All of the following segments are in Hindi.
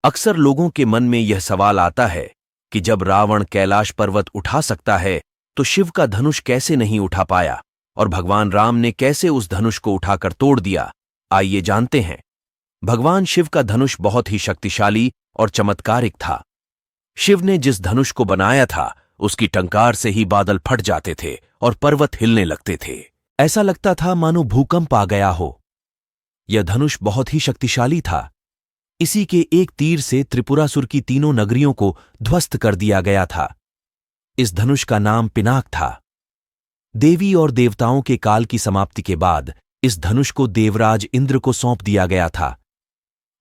अक्सर लोगों के मन में यह सवाल आता है कि जब रावण कैलाश पर्वत उठा सकता है तो शिव का धनुष कैसे नहीं उठा पाया और भगवान राम ने कैसे उस धनुष को उठाकर तोड़ दिया। आइए जानते हैं। भगवान शिव का धनुष बहुत ही शक्तिशाली और चमत्कारिक था। शिव ने जिस धनुष को बनाया था उसकी टंकार से ही बादल फट जाते थे और पर्वत हिलने लगते थे। ऐसा लगता था मानो भूकंप आ गया हो। यह धनुष बहुत ही शक्तिशाली था। इसी के एक तीर से त्रिपुरासुर की तीनों नगरियों को ध्वस्त कर दिया गया था। इस धनुष का नाम पिनाक था। देवी और देवताओं के काल की समाप्ति के बाद इस धनुष को देवराज इंद्र को सौंप दिया गया था।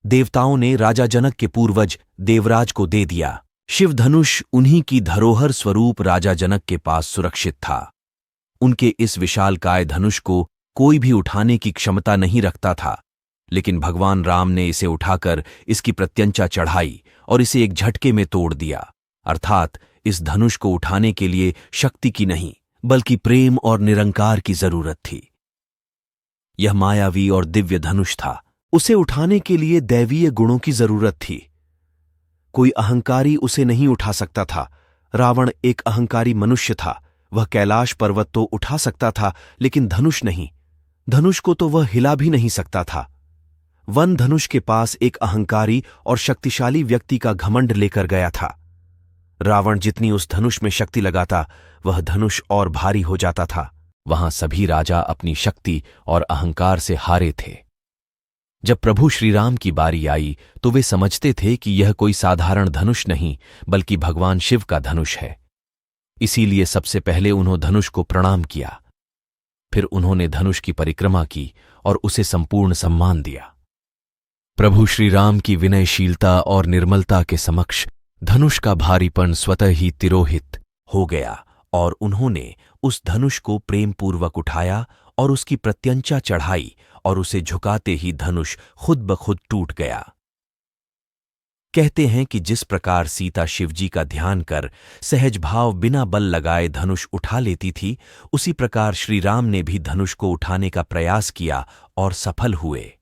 देवताओं ने राजा जनक के पूर्वज देवराज को दे दिया। शिव धनुष उन्हीं की धरोहर स्वरूप राजा जनक के पास सुरक्षित था। उनके इस विशालकाय धनुष को कोई भी उठाने की क्षमता नहीं रखता था, लेकिन भगवान राम ने इसे उठाकर इसकी प्रत्यंचा चढ़ाई और इसे एक झटके में तोड़ दिया। अर्थात इस धनुष को उठाने के लिए शक्ति की नहीं बल्कि प्रेम और निरंकार की जरूरत थी। यह मायावी और दिव्य धनुष था। उसे उठाने के लिए दैवीय गुणों की जरूरत थी। कोई अहंकारी उसे नहीं उठा सकता था। रावण एक अहंकारी मनुष्य था। वह कैलाश पर्वत तो उठा सकता था, लेकिन धनुष नहीं। धनुष को तो वह हिला भी नहीं सकता था। वन धनुष के पास एक अहंकारी और शक्तिशाली व्यक्ति का घमंड लेकर गया था। रावण जितनी उस धनुष में शक्ति लगाता, वह धनुष और भारी हो जाता था। वहां सभी राजा अपनी शक्ति और अहंकार से हारे थे। जब प्रभु श्री राम की बारी आई तो वे समझते थे कि यह कोई साधारण धनुष नहीं बल्कि भगवान शिव का धनुष है। इसीलिए सबसे पहले उन्होंने धनुष को प्रणाम किया। फिर उन्होंने धनुष की परिक्रमा की और उसे संपूर्ण सम्मान दिया। प्रभु श्री राम की विनयशीलता और निर्मलता के समक्ष धनुष का भारीपन स्वतः ही तिरोहित हो गया और उन्होंने उस धनुष को प्रेमपूर्वक उठाया और उसकी प्रत्यंचा चढ़ाई और उसे झुकाते ही धनुष खुद ब खुद टूट गया। कहते हैं कि जिस प्रकार सीता शिवजी का ध्यान कर सहज भाव बिना बल लगाए धनुष उठा लेती थी, उसी प्रकार श्री राम ने भी धनुष को उठाने का प्रयास किया और सफल हुए।